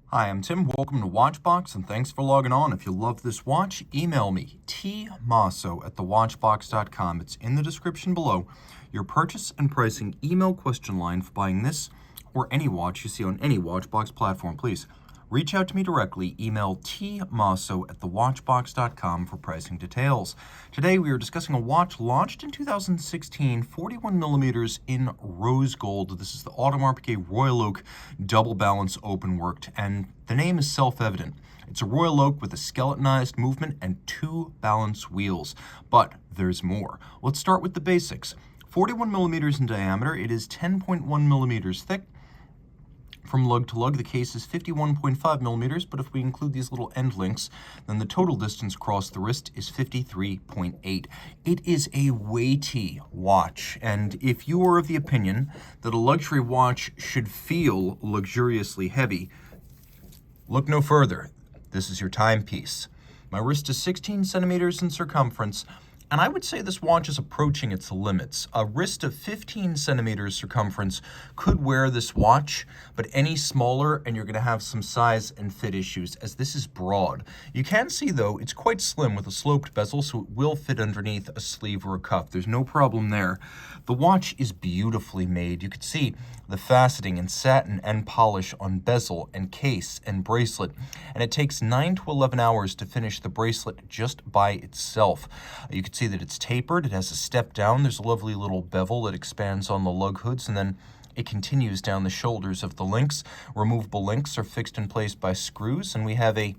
Hi, I'm Tim. Welcome to Watchbox, and thanks for logging on. If you love this watch, email me, tmosso@thewatchbox.com. It's in the description below. Your purchase and pricing email question line for buying this or any watch you see on any Watchbox platform. Please reach out to me directly. Email tmosso@thewatchbox.com for pricing details. Today we are discussing a watch launched in 2016, 41 millimeters in rose gold. This is the Audemars Piguet Royal Oak Double Balance Openworked, and the name is self-evident. It's a Royal Oak with a skeletonized movement and 2 balance wheels, but there's more. Let's start with the basics. 41 millimeters in diameter, it is 10.1 millimeters thick. From lug to lug, the case is 51.5 millimeters, but if we include these little end links, then the total distance across the wrist is 53.8. It is a weighty watch, and if you are of the opinion that a luxury watch should feel luxuriously heavy, look no further. This is your timepiece. My wrist is 16 centimeters in circumference, and I would say this watch is approaching its limits. A wrist of 15 centimeters circumference could wear this watch, but any smaller and you're going to have some size and fit issues, as this is broad. You can see, though, it's quite slim with a sloped bezel, so it will fit underneath a sleeve or a cuff. There's no problem there. The watch is beautifully made. You could see the faceting and satin and polish on bezel and case and bracelet, and it takes 9 to 11 hours to finish the bracelet just by itself. You can see that it's tapered. It has a step down. There's a lovely little bevel that expands on the lug hoods, and then it continues down the shoulders of the links. Removable links are fixed in place by screws, and we have a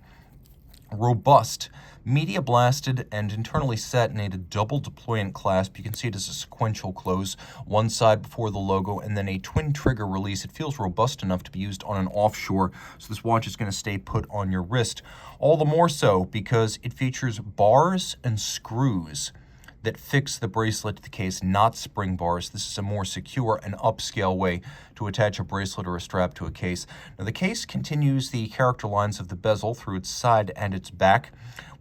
robust, media blasted and internally satinated double deployant clasp. You can see it as a sequential close, one side before the logo, and then a twin trigger release. It feels robust enough to be used on an offshore, so this watch is going to stay put on your wrist. All the more so because it features bars and screws that fix the bracelet to the case, not spring bars. This is a more secure and upscale way to attach a bracelet or a strap to a case. Now, the case continues the character lines of the bezel through its side and its back.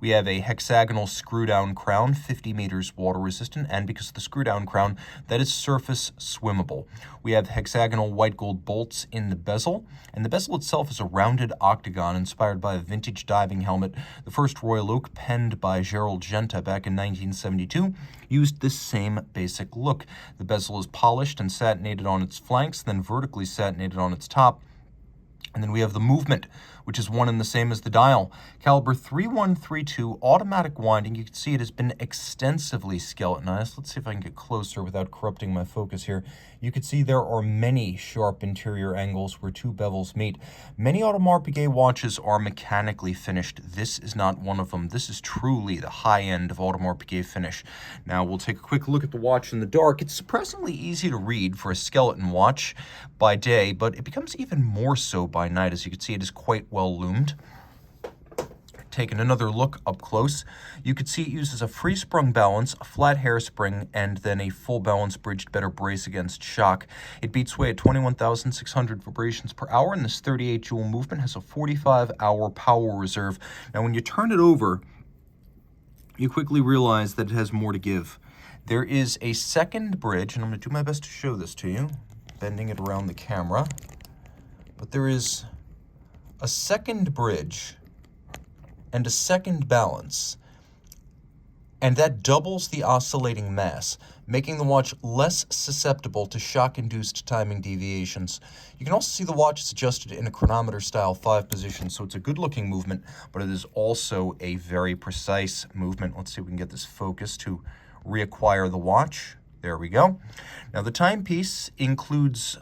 We have a hexagonal screw-down crown, 50 meters water resistant, and because of the screw-down crown, that is surface swimmable. We have hexagonal white gold bolts in the bezel, and the bezel itself is a rounded octagon inspired by a vintage diving helmet. The first Royal Oak, penned by Gerald Genta back in 1972, used this same basic look. The bezel is polished and satinated on its flanks, then vertically satinated on its top. And then we have the movement, which is one and the same as the dial. Caliber 3132, automatic winding. You can see it has been extensively skeletonized. Let's see if I can get closer without corrupting my focus here. You can see there are many sharp interior angles where two bevels meet. Many Audemars Piguet watches are mechanically finished. This is not one of them. This is truly the high end of Audemars Piguet finish. Now we'll take a quick look at the watch in the dark. It's surprisingly easy to read for a skeleton watch by day, but it becomes even more so by night. As you can see, it is quite well loomed. Taking another look up close, you can see it uses a free sprung balance, a flat hairspring, and then a full balance bridged better brace against shock. It beats sway at 21,600 vibrations per hour, and this 38 joule movement has a 45-hour power reserve. Now, when you turn it over, you quickly realize that it has more to give. There is a second bridge, and I'm going to do my best to show this to you, bending it around the camera. But there is a second bridge and a second balance, and that doubles the oscillating mass, making the watch less susceptible to shock-induced timing deviations. You can also see the watch is adjusted in a chronometer-style 5 position, so it's a good-looking movement, but it is also a very precise movement. Let's see if we can get this focus to reacquire the watch. There we go. Now, the timepiece includes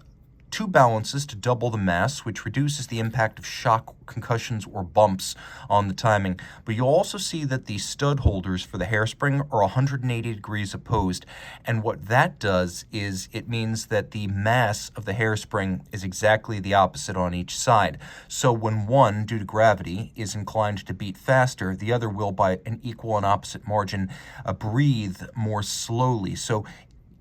2 balances to double the mass, which reduces the impact of shock, concussions, or bumps on the timing. But you'll also see that the stud holders for the hairspring are 180 degrees opposed. And what that does is it means that the mass of the hairspring is exactly the opposite on each side. So when one, due to gravity, is inclined to beat faster, the other will, by an equal and opposite margin, breathe more slowly. So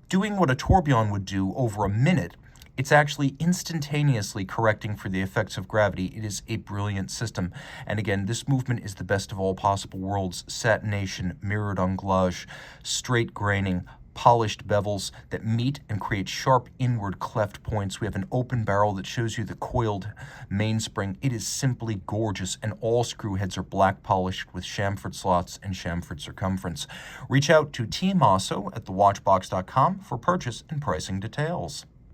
doing what a tourbillon would do over a minute, it's actually instantaneously correcting for the effects of gravity. It is a brilliant system. And again, this movement is the best of all possible worlds. Satination, mirrored anglage, straight graining, polished bevels that meet and create sharp inward cleft points. We have an open barrel that shows you the coiled mainspring. It is simply gorgeous, and all screw heads are black polished with chamfered slots and chamfered circumference. Reach out to Team Mosso at thewatchbox.com for purchase and pricing details.